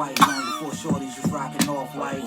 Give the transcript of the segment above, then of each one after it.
white long before shorties was rocking off white.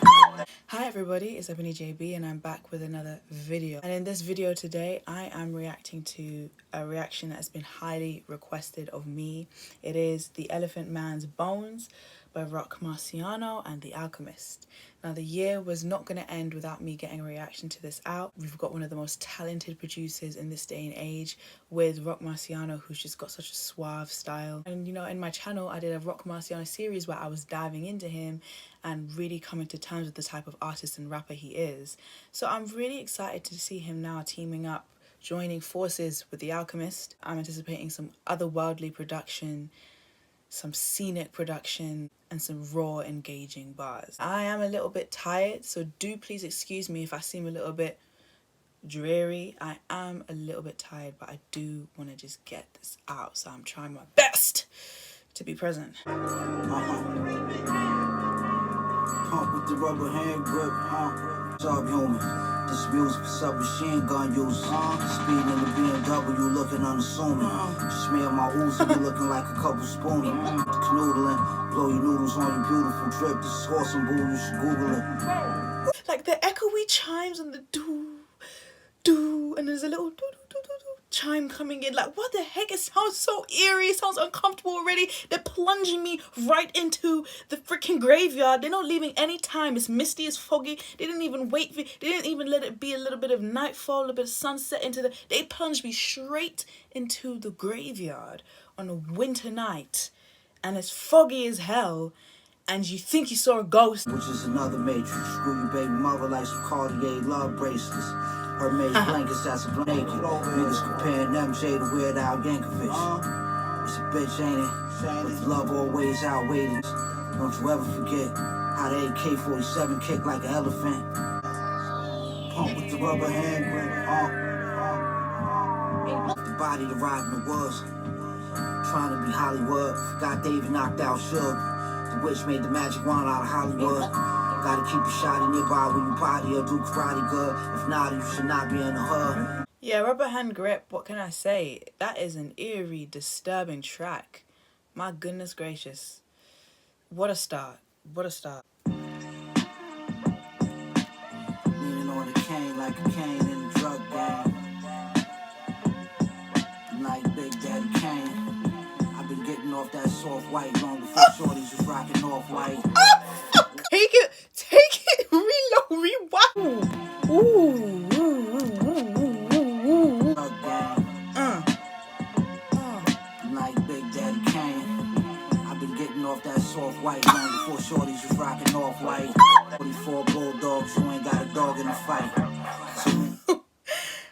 Hi everybody, it's Ebony JB and I'm back with another video. And in this video today, I am reacting to a reaction that has been highly requested of me. It is The Elephant Man's Bones by ROC MARCIANO and The Alchemist. Now the year was not going to end without me getting a reaction to this out. We've got one of the most talented producers in this day and age with ROC MARCIANO, who's just got such a suave style. And you know, in my channel I did a ROC MARCIANO series where I was diving into him and really coming to terms with the type of artist and rapper he is. So I'm really excited to see him now teaming up, joining forces with The Alchemist. I'm anticipating some otherworldly production, some scenic production, and some raw, engaging bars. I am a little bit tired, so do please excuse me if I seem a little bit dreary. I am a little bit tired, but I do want to just get this out, so I'm trying my best to be present. Pump with the rubber hand grip, subhuman. This music submachine gun use. Speeding in the BMW, looking unassuming. Just me and my Uzi, you looking like a couple spooning. Canoodling, blow your noodles on your beautiful trip. This is awesome, boo, you should Google it. Like the echoey chimes and the do, and there's a little do chime coming in. Like, what the heck? It sounds so eerie. It sounds uncomfortable already. They're plunging me right into the freaking graveyard. They're not leaving any time. It's misty, it's foggy. They didn't even wait. They didn't even let it be a little bit of nightfall, a little bit of sunset into the... They plunged me straight into the graveyard on a winter night. And it's foggy as hell. And you think you saw a ghost. Which is another matrix. Screw you, baby mother, like some Cartier love bracelets. Hermes blankets, that's a blanket. Niggas comparing MJ to Weird Al Yankovic. It's a bitch, ain't it? With love always outweighed. Don't you ever forget how the AK-47 kick like an elephant. Pump with the rubber hand grip. The body to ride in the woods. Trying to be Hollywood. Forgot David knocked out Suge. The witch made the magic wand out of Hollywood. Gotta keep a shotty nearby when you party or do karate good. If not, you should not be in the hood. Yeah, Rubber Hand Grip, what can I say? That is an eerie, disturbing track. My goodness gracious. What a start. What a start. Leaning on the cane like a cane in the drug game. Like Big Daddy Kane. I've been getting off that soft white long before shorties was rocking off white. Take it, reload, rewind. Ooh. Like Big Daddy Kane. I've been getting off that soft white long before shorties was rocking off white. 44 bulldogs, you ain't got a dog in the fight.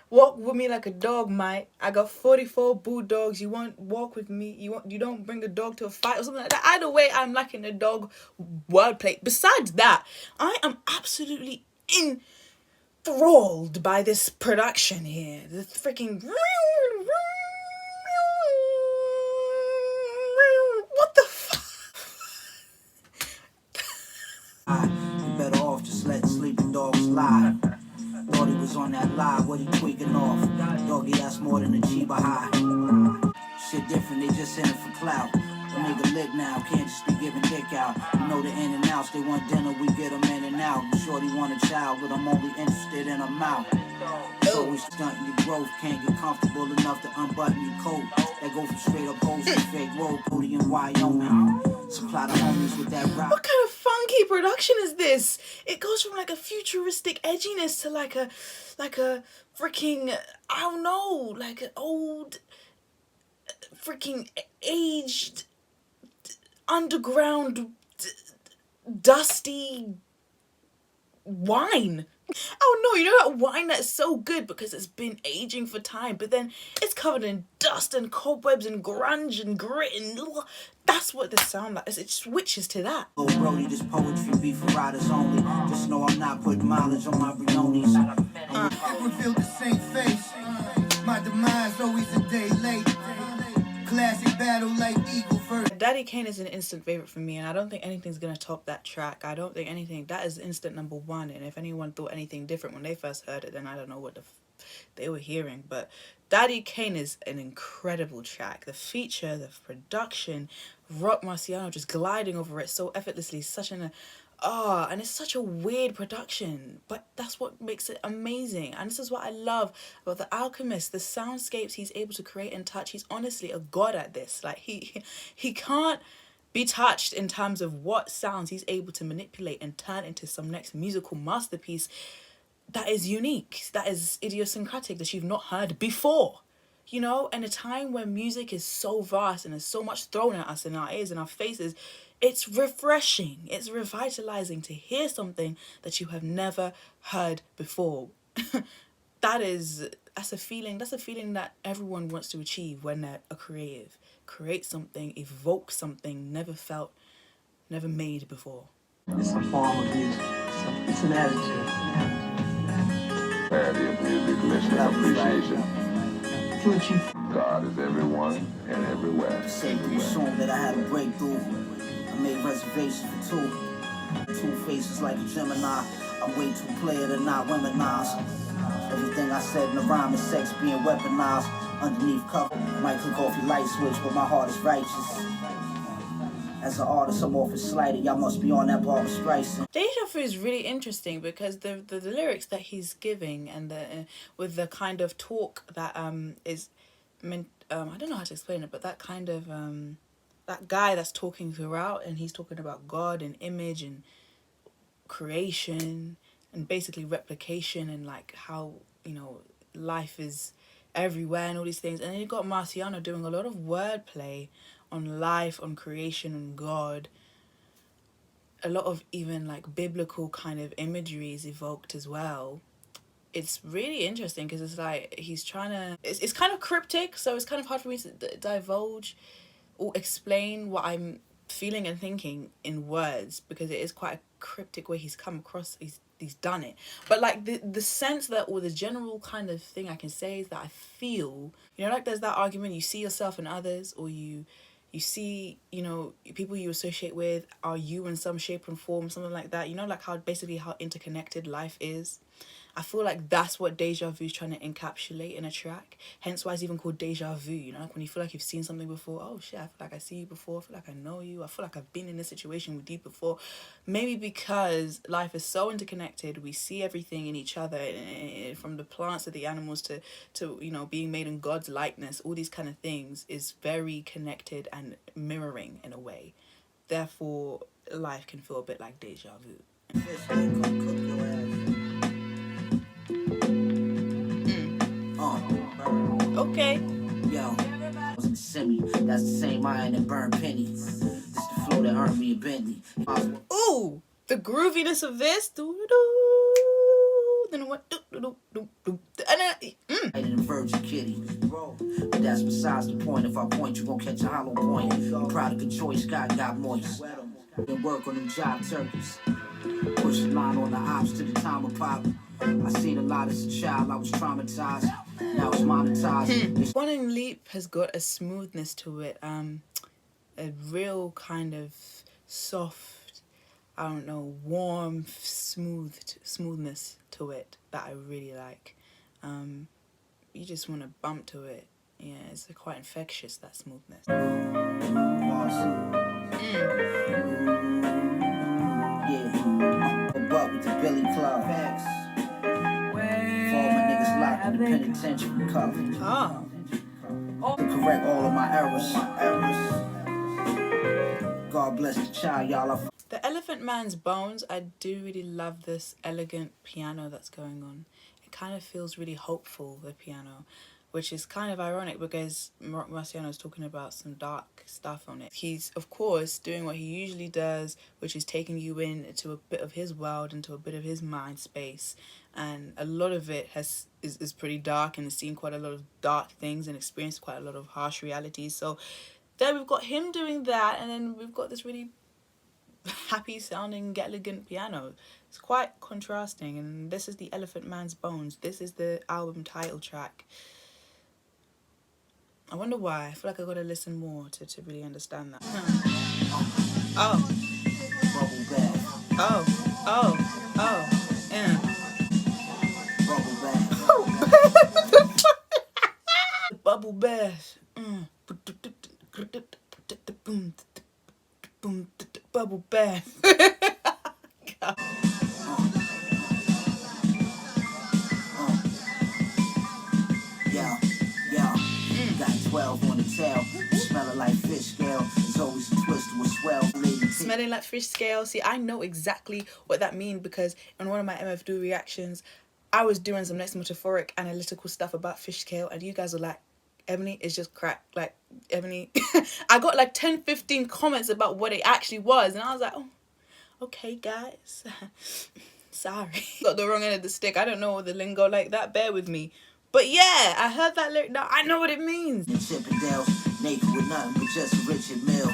Walk with me like a dog might. I got 44 bulldogs. You won't walk with me. You don't bring a dog to a fight or something like that. Either way, I'm liking the dog wordplay. Besides that, I am absolutely enthralled by this production here. The freaking... What the fuck? You better off just letting sleeping dogs lie. Thought he was on that lie, what he tweaking off. Doggy, that's more than a Chiba high. Shit different, they just in it for clout. A nigga lit now, can't just be giving dick out. You know the in and outs, they want dinner, we get them in and out. Shorty want a child, but I'm only interested in a mouth. So we stunting your growth, can't get comfortable enough to unbutton your coat. That go from straight up hoes to fake road, Cody in Wyoming. Supply the homies with that rock. What kind of funky production is this? It goes from like a futuristic edginess to like a freaking, I don't know, like an old freaking aged underground dusty wine. Oh no, you know that wine that's so good because it's been aging for time, but then it's covered in dust and cobwebs and grunge and grit and that's what this sound like. It switches to that. Oh Brody, this poetry be for riders only. Just know I'm not putting mileage on my Briones. It revealed the same face. My demise always a day late. Classic battle like Eagle first. Daddy Kane is an instant favorite for me, and I don't think anything's gonna top that track. I don't think anything. That is instant #1. And if anyone thought anything different when they first heard it, then I don't know what they were hearing. But Daddy Kane is an incredible track. The feature, the production, ROC MARCIANO just gliding over it so effortlessly, and it's such a weird production, but that's what makes it amazing. And this is what I love about The Alchemist, the soundscapes he's able to create and touch. He's honestly a god at this. Like he can't be touched in terms of what sounds he's able to manipulate and turn into some next musical masterpiece that is unique, that is idiosyncratic, that you've not heard before. You know, in a time when music is so vast and there's so much thrown at us in our ears and our faces, it's refreshing, it's revitalizing to hear something that you have never heard before. That's a feeling that everyone wants to achieve when they're a creative. Create something, evoke something never felt, never made before. It's a form of music. It's an attitude. Clarity of music, listening, appreciation. Future. God is everyone and everywhere. Say through the song that I had a breakthrough. I made reservations for two. Two faces like a Gemini. I'm way too player to not womanize. Everything I said in the rhyme is sex being weaponized. Underneath cover, might click off your light switch, but my heart is righteous. As an artist, I'm often slighted. Y'all must be on that Barbra Streisand. Deja Vu is really interesting because the lyrics that he's giving and with the kind of talk that is meant, I don't know how to explain it, but that kind of that guy that's talking throughout, and he's talking about God and image and creation and basically replication and like how, you know, life is everywhere and all these things. And then you got Marciano doing a lot of wordplay on life, on creation, on God. A lot of even like biblical kind of imagery is evoked as well. It's really interesting because it's like he's trying to... It's kind of cryptic, so it's kind of hard for me to divulge or explain what I'm feeling and thinking in words, because it is quite a cryptic way he's come across. He's done it, but like the sense that, or the general kind of thing I can say is that I feel, you know, like there's that argument, you see yourself in others, or you see, you know, people you associate with are you in some shape and form, something like that, you know, like how basically how interconnected life is. I feel like that's what Deja Vu is trying to encapsulate in a track. Hence why it's even called Deja Vu, you know, like when you feel like you've seen something before. Oh shit, I feel like I see you before. I feel like I know you. I feel like I've been in this situation with you before. Maybe because life is so interconnected, we see everything in each other, from the plants to the animals to you know, being made in God's likeness. All these kind of things is very connected and mirroring in a way. Therefore, life can feel a bit like deja vu. Okay. Yo, I was in the semi. That's the same iron that burned penny. This the flow that earned me a Bentley. Ooh, the grooviness of this. Then what? I did a virgin kitty. But that's besides the point. If I point, you gon' catch a hollow point. The product of choice, God got moist. Been work on them job turkeys. Push the line on the ops to the time of pop. I seen a lot as a child, I was traumatized. Now it's monetized. Quantum Leap has got a smoothness to it, a real kind of soft, I don't know, warm, smoothness to it that I really like. You just want to bump to it. Yeah, it's quite infectious, that smoothness. Yeah, but with the Billy Club. Facts. For all my niggas locked in the penitentiary cover. Ah. To correct all of my errors. God bless the child, y'all. The Elephant Man's Bones, I do really love this elegant piano that's going on. It kind of feels really hopeful, the piano, which is kind of ironic because Marciano is talking about some dark stuff on it. He's, of course, doing what he usually does, which is taking you into a bit of his world, into a bit of his mind space. And a lot of it is pretty dark, and has seen quite a lot of dark things and experienced quite a lot of harsh realities. So then we've got him doing that, and then we've got this really happy sounding elegant piano. It's quite contrasting, and this is the Elephant Man's Bones. This is the album title track. I wonder why. I feel like I gotta listen more to really understand that. Oh. Yeah. bubble bath. Bubble bath. Yeah, yeah. Got 12 on the tail. Smelling like fish scale. There's always a twist to a swell. Smelling like fish scale. See, I know exactly what that means because in one of my MF Do reactions, I was doing some next metaphoric analytical stuff about fish scale, and you guys were like, Ebony is just crack. Like, Ebony. I got like 10-15 comments about what it actually was, and I was like, oh, okay, guys. Sorry. Got the wrong end of the stick. I don't know the lingo like that. Bear with me. But yeah, I heard that lyric now. I know what it means. Chippendales, naked with nothing but just a Richard Mill.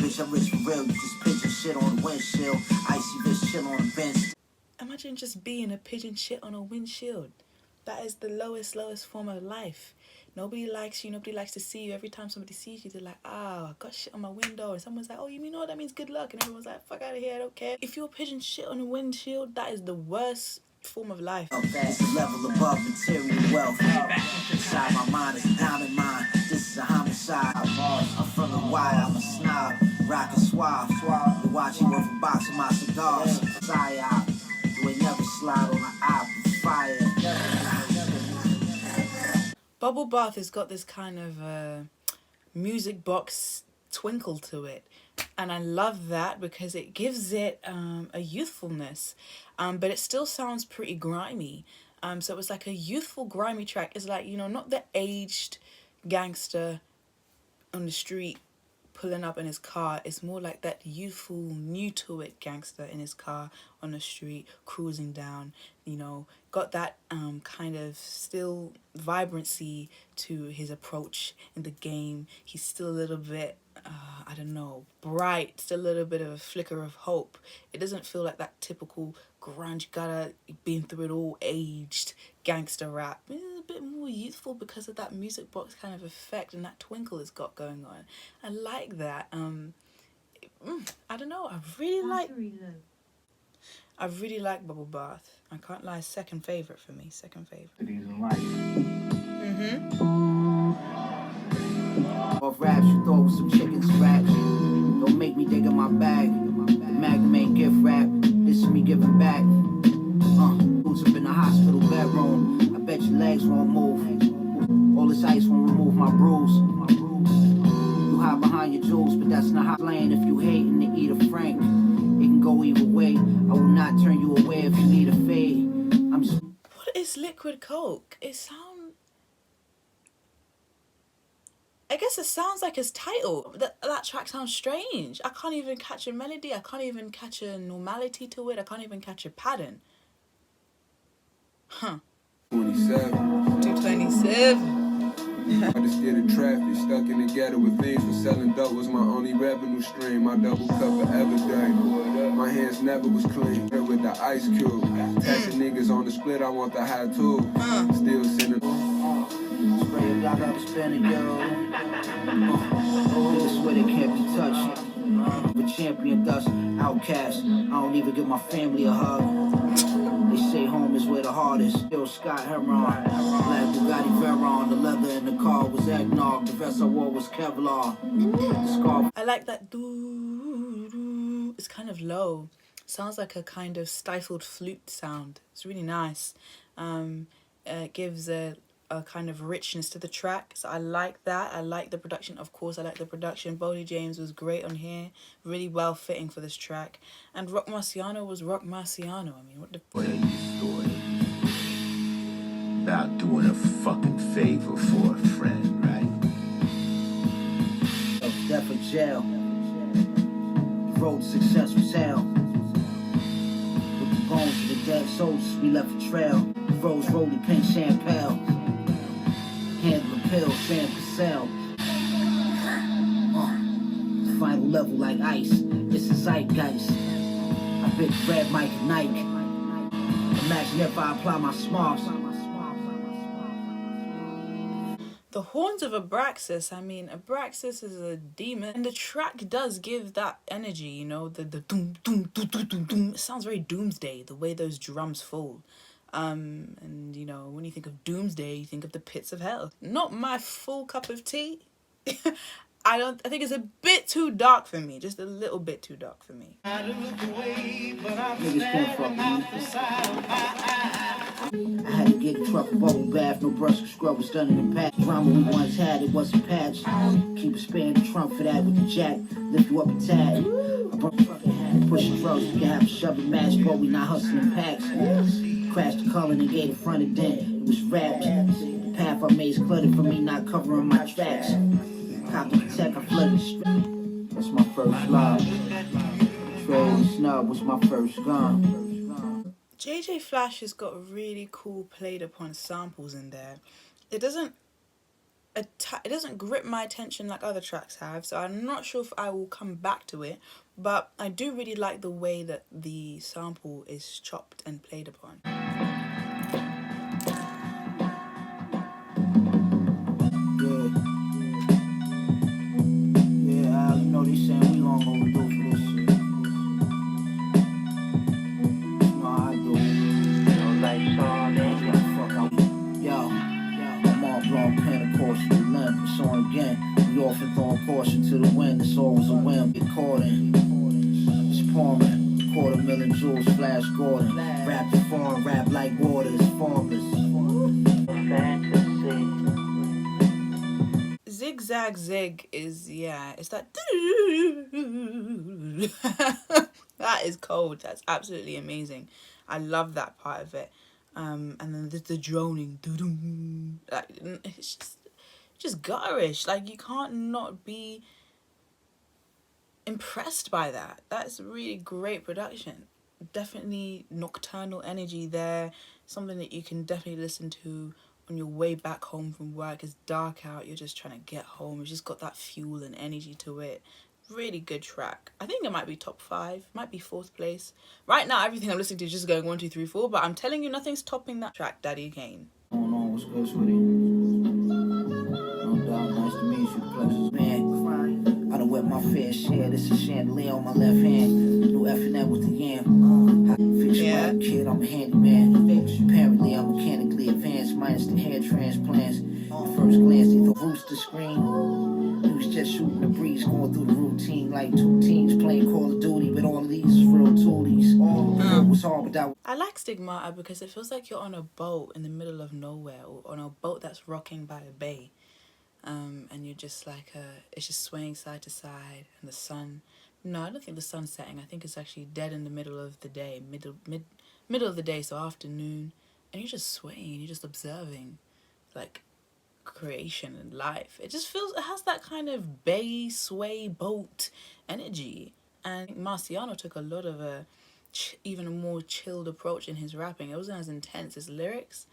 Bitch, I'm rich for real. You just pigeon shit on the windshield. Icy bitch chill on the bench. Imagine just being a pigeon shit on a windshield. That is the lowest form of life. Nobody likes you. Nobody likes to see you. Every time somebody sees you, they're like, oh, I got shit on my window. And someone's like, oh, you know that means good luck. And everyone's like, fuck out of here, I don't care. If you're a pigeon shit on a windshield, that is the worst form of life. It's a level above material wealth. Inside my mind is a diamond mine. This is a homicide. I'm from the wire, I'm a snob. Rockin' suave. You're watching with a box of my cigars. Psyop. You ain't never slide on an eye with fire. Bubble Bath has got this kind of music box twinkle to it. And I love that because it gives it a youthfulness. But it still sounds pretty grimy. So it's like a youthful, grimy track. It's like, you know, not the aged gangster on the street pulling up in his car. It's more like that youthful, new to it gangster in his car on the street, cruising down, you know, got that kind of still vibrancy to his approach in the game. He's still a little bit, I don't know, bright, still a little bit of a flicker of hope. It doesn't feel like that typical grunge, gotta been through it all, aged gangster rap. It's a bit more youthful because of that music box kind of effect and that twinkle it's got going on. I like that. I don't know, I really like Bubble Bath. I can't lie, second favorite for me, second favorite. Off raps, you thought was some chicken scratch. Don't make me dig in my bag. The Magnum ain't gift wrap. This is me giving back. Boots up in the hospital bedroom. I bet your legs won't move. All this ice won't remove my bruise. You hide behind your jewels, but that's not how playing. If you hating to eat a Frank, it can go either way. I will not turn you away if you need a fade. I'm just. What is liquid coke? I guess it sounds like his title. That track sounds strange. I can't even catch a melody. I can't even catch a normality to it. I can't even catch a pattern. Huh. 227. I just scared of traffic, stuck in the ghetto with things for selling dope was my only revenue stream. My double cup of everything. My hands never was clean. With the ice cube. Testing niggas on the split, I want the high too. Still sending. Spray a block up, spin a girl. This way they can't be touched. With champion dust, outcast. I don't even give my family a hug. They say home is where the heart is. Still Scott Heron. Black Bugatti Veyron. The leather in the car was eggnog. The vest I wore was Kevlar. The scarf. I like that doo. It's kind of low. Sounds like a kind of stifled flute sound. It's really nice. It gives a kind of richness to the track, so I like that. I like the production, of course. I like the production. Boldy James was great on here, really well fitting for this track, and ROC MARCIANO was ROC MARCIANO. I mean, what the about doing a fucking favor for a friend, right? Death or jail. Road to success was hell. With the bones of the dead soldiers, we left a trail. Rose Rolly Pink Champagne. Handle the pill, Sam Cassell. Final level like ice. It's a zeitgeist. I bit Red Mike and Nike. Imagine if I apply my smarts. The horns of Abraxas. I mean, Abraxas is a demon, and the track does give that energy. You know, the doom doom doom doom doom doom. It sounds very doomsday the way those drums fall. And you know, when you think of doomsday, you think of the pits of hell. Not my full cup of tea. I think it's a bit too dark for me, just a little bit too dark for me. I had to get a truck, a bubble bath, no brush or scrub was done in the past. Drama we once had, it wasn't patched. Keep a spare in the trunk for that with the jack. Lift you up a tad. I brought a trucking hat, pushing drugs, we can have a shoving match, but we not hustling packs. Crashed the color and gave the front a dent. It was wrapped. The path I made is cluttered for me not covering my tracks. Cop the tech, I flooded the street. That's my first love. Trade snub was my first gun. JJ Flash has got really cool played upon samples in there. It doesn't grip my attention like other tracks have, so I'm not sure if I will come back to it, but I do really like the way that the sample is chopped and played upon. Yeah, you know they saying we long overdue for this shit. You know how I do. Yo, I'm all blown Pentecost with limp. It's on again. We often throw caution to the wind. It's always a whim. Get caught in. It's pouring. $250,000 jewels, Flash Gordon. Rap the foreign, rap like water. It's formless. Zigzag Zig is, yeah, it's that. That is cold. That's absolutely amazing. I love that part of it. And then there's the droning. Like, it's just gutterish. Like, you can't not be impressed by that. That's really great production. Definitely nocturnal energy there. Something that you can definitely listen to on your way back home from work. It's dark out, you're just trying to get home. It's just got that fuel and energy to it. Really good track. I think it might be top 5, might be 4th place. Right now, everything I'm listening to is just going 1, 2, 3, 4, but I'm telling you, nothing's topping that track, Daddy Kane. What's good, sweetie? No doubt, nice to meet you. Pleasure's man. I done wet my fair share. This is chandelier on my left hand. New F&N with the yam. Fix Yeah. my kid, I'm a handyman. Apparently, I'm mechanically advanced, minus the hair transplants. At first glance, they thought rooster screen. We was just shooting the breeze, going through the routine like 2 teams playing Call of Duty. But all of these is real toolies. It was hard, but that. I like Stigmata because it feels like you're on a boat in the middle of nowhere, or on a boat that's rocking by a bay. And you're just like, it's just swaying side to side, and the sun. No, I don't think the sun's setting. I think it's actually dead in the middle of the day, middle of the day, so afternoon. And you're just swaying, you're just observing, like, creation and life. It just feels, it has that kind of bay, sway, boat energy. And Marciano took a lot of even a more chilled approach in his rapping. It wasn't as intense as lyrics,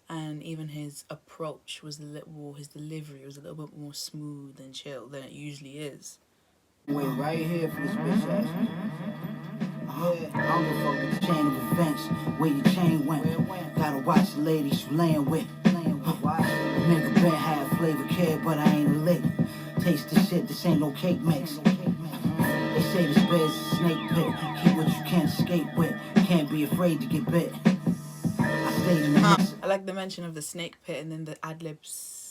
and even his approach was his delivery was a little bit more smooth and chill than it usually is. Wait right here for this bitch ass. I don't give a fuck with the chain of events, where your chain went. Gotta watch the ladies you laying with. Nigga been half flavor kid, but I ain't a lick. Taste this shit, this ain't no cake mix. They say this bed's a snake pit. Keep what you can't escape with. Can't be afraid to get bit. I stayed in the I like the mention of the snake pit and then the ad-libs.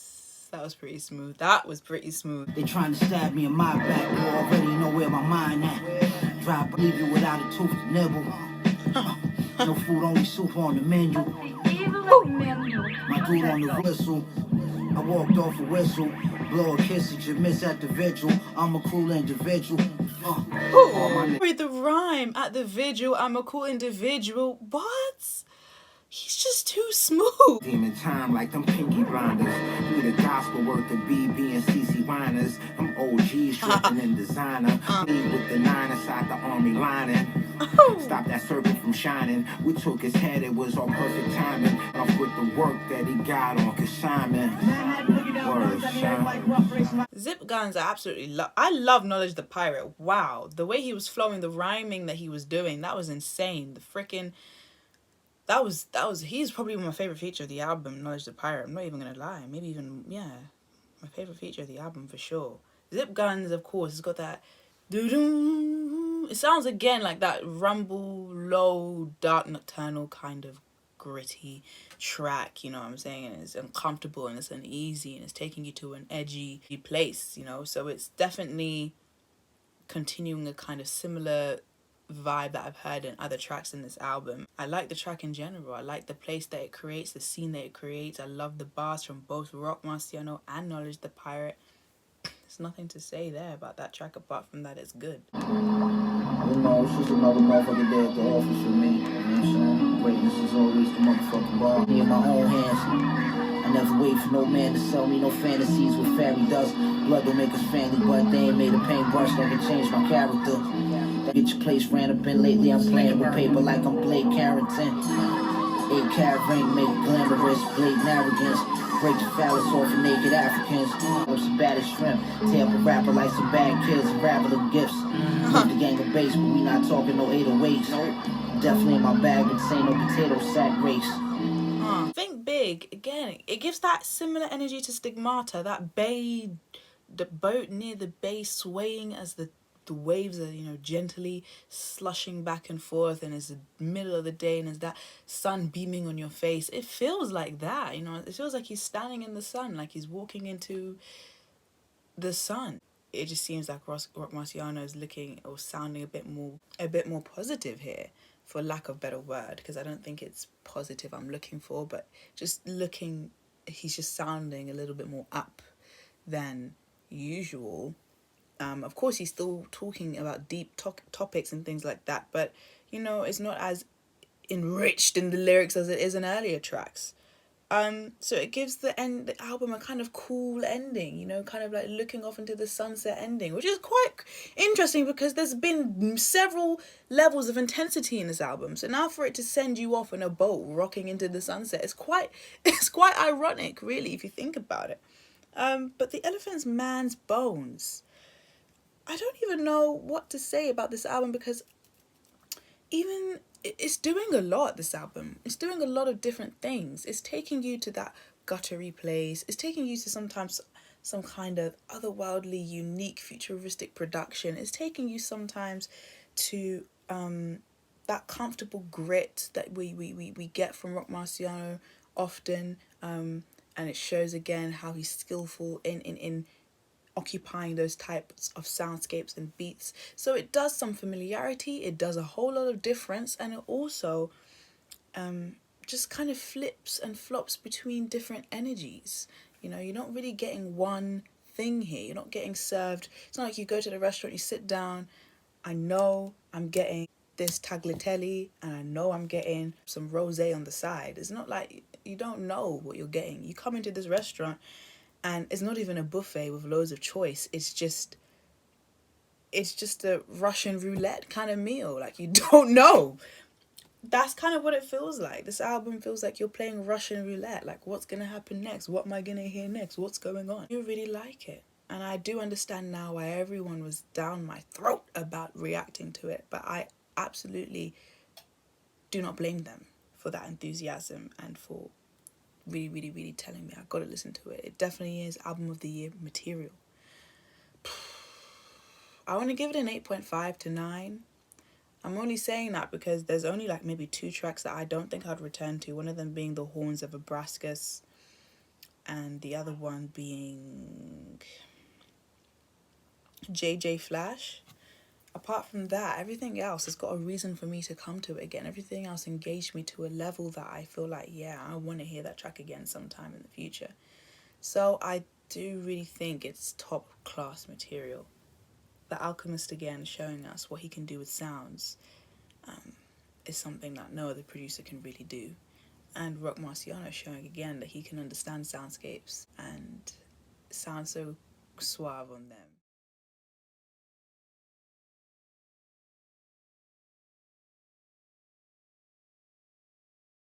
That was pretty smooth. That was pretty smooth. They trying to stab me in my back. You already know where my mind at. Drop, leave you without a tooth to nibble. No food, only soup on the menu. My dude on the whistle. I walked off a whistle. Blow a kiss that you miss at the vigil. I'm a cool individual. Read the rhyme at the vigil. I'm a cool individual. What? He's just too smooth. Demon time like them pinky blinders. Do the gospel work of BB and CC Winers. I'm OGs dripping in designer. Lead with the 9 inside the army lining. Stop that serpent from shining. We took his head, it was all perfect timing. Off with the work that he got on consignment. Word, son. Zip Guns are absolutely I love Knowledge the Pirate. Wow, the way he was flowing, the rhyming that he was doing, that was insane. The freaking he's probably my favorite feature of the album, Knowledge the Pirate. I'm not even gonna lie. Maybe even, yeah, my favorite feature of the album for sure. Zip Guns, of course, it's got that doo-doo. It sounds again like that rumble, low, dark, nocturnal kind of gritty track, you know what I'm saying, and it's uncomfortable and it's uneasy and it's taking you to an edgy place, you know. So it's definitely continuing a kind of similar vibe that I've heard in other tracks in this album. I like the track in general. I like the place that it creates, the scene that it creates. I love the bars from both ROC Marciano and Knowledge the Pirate. There's nothing to say there about that track apart from that it's good. You know, it's just another motherfucking day at the office for me. You know what I'm saying? Greatness is always the motherfucking bar. Me in my own hands. I never wait for no man to sell me no fantasies with fairy dust. Blood don't make us family, but they ain't made a paintbrush that can change my character. That get your place ran up in lately. I'm playing with paper like I'm Blake Carrington. 8-carat ring make glamorous, blatant arrogance. Break the phallus off of naked Africans. With some bad as shrimp. Tear up a rapper like some bad kids and rattling gifts. With the gang of bass, but we not talking no 808s. Definitely in my bag, but this ain't no potato sack race. Think Big, again, it gives that similar energy to Stigmata, that bay, the boat near the bay swaying as the waves are, you know, gently slushing back and forth, and it's the middle of the day and there's that sun beaming on your face. It feels like that, you know, it feels like he's standing in the sun, like he's walking into the sun. It just seems like ROC Marciano is looking or sounding a bit more positive here, for lack of a better word, because I don't think it's positive I'm looking for, but just looking, he's just sounding a little bit more up than usual. Of course, he's still talking about deep topics and things like that, but, you know, it's not as enriched in the lyrics as it is in earlier tracks. So it gives the album a kind of cool ending, you know, kind of like looking off into the sunset ending, which is quite interesting because there's been several levels of intensity in this album. So now for it to send you off in a boat rocking into the sunset, it's quite ironic, really, if you think about it. But The Elephant Man's Bones, I don't even know what to say about this album, because even it's doing a lot, this album. It's doing a lot of different things. It's taking you to that guttery place. It's taking you to sometimes some kind of otherworldly, unique, futuristic production. It's taking you sometimes to that comfortable grit that we get from ROC Marciano often. And it shows again how he's skillful in occupying those types of soundscapes and beats. So it does some familiarity, it does a whole lot of difference, and it also just kind of flips and flops between different energies. You know, you're not really getting one thing here. You're not getting served. It's not like you go to the restaurant, you sit down, I know I'm getting this tagliatelle and I know I'm getting some rosé on the side. It's not like you don't know what you're getting. You come into this restaurant and it's not even a buffet with loads of choice. It's just a Russian roulette kind of meal. Like, you don't know. That's kind of what it feels like. This album feels like you're playing Russian roulette. Like, what's going to happen next? What am I going to hear next? What's going on? You really like it. And I do understand now why everyone was down my throat about reacting to it. But I absolutely do not blame them for that enthusiasm and for really telling me I gotta listen to it. It definitely is album of the year material. I want to give it an 8.5 to 9. I'm only saying that because there's only like maybe 2 tracks that I don't think I'd return to. One of them being The Horns of Abrascus, and the other one being JJ Flash. Apart from that, everything else has got a reason for me to come to it again. Everything else engaged me to a level that I feel like, yeah, I want to hear that track again sometime in the future. So I do really think it's top class material. The Alchemist, again, showing us what he can do with sounds, is something that no other producer can really do. And ROC Marciano showing again that he can understand soundscapes and sound so suave on them.